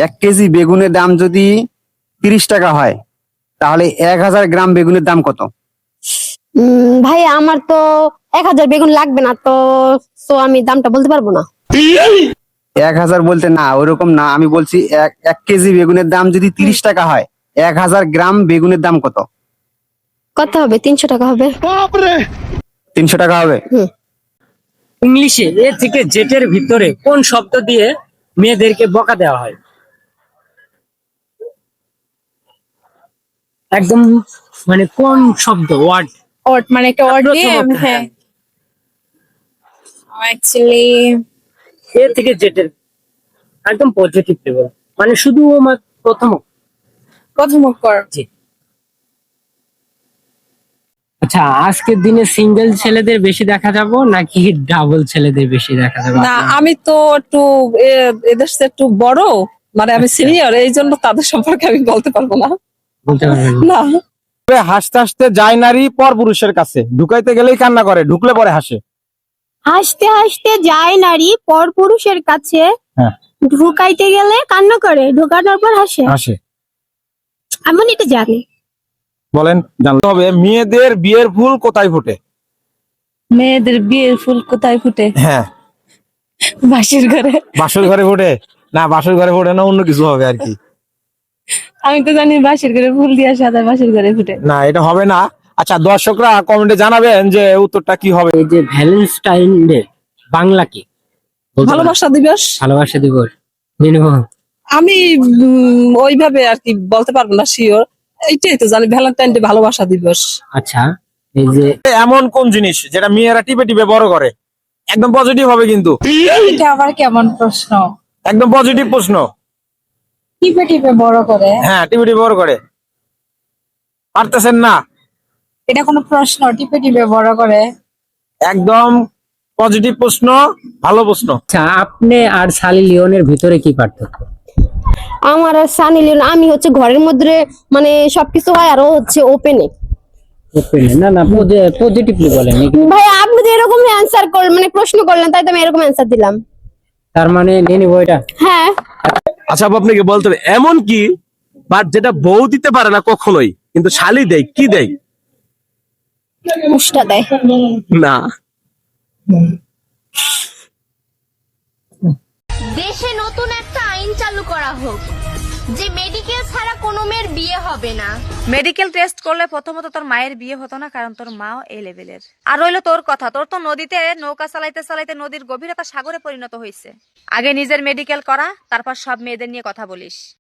1 KG বেগুনের দাম যদি 30 টাকা হয়, তাহলে 1000 গ্রাম বেগুনের দাম কত? ভাই আমার তো 1000 বেগুন লাগবে না তো, তো আমি দামটা বলতে পারবো না। 1000 বলতে না, ওইরকম না, আমি বলছি 1 কেজি বেগুনের দাম যদি 30 টাকা হয়, 1000 গ্রাম বেগুনের দাম কত? কত হবে? 300 টাকা হবে। 300 টাকা হবে। ইংলিশে এ থেকে জেটের ভিতরে কোন শব্দ দিয়ে মেয়েদেরকে বকা দেওয়া হয়? একদম মানে কোন শব্দ, ওয়ার্ড? ওট মানে একটা ওয়ার্ড দিয়ে হ্যাঁ অ্যাকচুয়ালি এ থেকে জেটের একদম পজিটিভ লেভেল, মানে শুধু প্রথম। প্রথম অক্ষর। জি। আচ্ছা, আজকের দিনে সিঙ্গেল ছেলেদের বেশি দেখা যাব নাকি ডাবল ছেলেদের বেশি দেখা যাবে? না, আমি তো একটু এদের সাথে একটু বড়, মানে আমি সিনিয়র, এই জন্য তাদের সম্পর্কে আমি বলতে পারবো না। বলতে পারবেন না? না, হাসতে হাসতে যায় নারী পর পুরুষের কাছে, ঢুকাইতে গেলেই কান্না করে, ঢুকলে পরে হাসে। হাসতে হাসতে যায় নারী পর পুরুষের কাছে, হ্যাঁ। ঢুকাইতে গেলে কান্না করে, ঢুকানোর পর হাসে। হাসে। আমি এটা জানি। বলেন, জানতে হবে। মেয়েদের বিয়ের ফুল কোথায় ফোটে? মেয়েদের বিয়ের ফুল কোথায় ফুটে? হ্যাঁ, বাসের ঘরে। বাসর ঘরে ফোটে। না, বাসর ঘরে ফোটে না, অন্য কিছু হবে আর কি। আমি তো জানি বাসের ঘরে ফুল দিয়ে সাদা বাসের ঘরে ফুটে। না, এটা হবে না। আচ্ছা, দর্শকরা কমেন্টে জানাবেন যে উত্তরটা কি হবে। এই যে ভ্যালেন্টাইন ডে বাংলা কি? বলতে পারেন? ভালোবাসা দিবস। ভালোবাসা দিবস। মিনিমাম আমি ওইভাবে আর কি বলতে পারবো না, শিওর। এইটাই তো জানি, ভ্যালেন্টাইন ডে, ভালোবাসা দিবস। আচ্ছা, এই যে এমন কোন জিনিস যেটা মেয়েরা টিপে টিপে বড় করে? একদম পজিটিভ হবে কিন্তু, এটা আবার কেমন প্রশ্ন? একদম পজিটিভ প্রশ্ন। টিপে টিপে বড় করে? হ্যাঁ, টিপে টিপে বড় করে। পারতেছেন না? এটা কোনো প্রশ্ন? টিপে টিপে বড় করে? একদম পজিটিভ প্রশ্ন, ভালো প্রশ্ন। আচ্ছা, আপনি আর সালি লিওনের ভিতরে কি পার্থক্য? আমার আর সানি লিওন, আমি হচ্ছে ঘরের মধ্যে মানে সবকিছু হয়, আর ও হচ্ছে ওপেনে। না না, পজিটিভলি বলেন। ভাই আপনি তো এরকম অ্যান্সার করলেন, মানে প্রশ্ন করলেন, তাই তো আমি এরকম অ্যান্সার দিলাম। তার মানে নিয়ে নিবো এটা? হ্যাঁ। আচ্ছা, আপনাকে বলতে হবে এমন কি বাট যেটা বউ দিতে পারে না কখনোই, কিন্তু শালি দেয়, কি দেয়? উষ্টা দেয়। না। দেশে নতুন একটা আইন চালু করা হোক যে মেডিকেল ছাড়া কোনো মেয়ের বিয়ে হবে না। মেডিকেল টেস্ট করলে প্রথমত তোর মায়ের বিয়ে হতো না, কারণ তোর মাও এই লেভেলের। আর রইলো তোর কথা, তোর তো নদীতে নৌকা চালাইতে চালাইতে নদীর গভীরতা সাগরে পরিণত হয়েছে। আগে নিজের মেডিকেল করা, তারপর সব মেয়েদের নিয়ে কথা বলিস।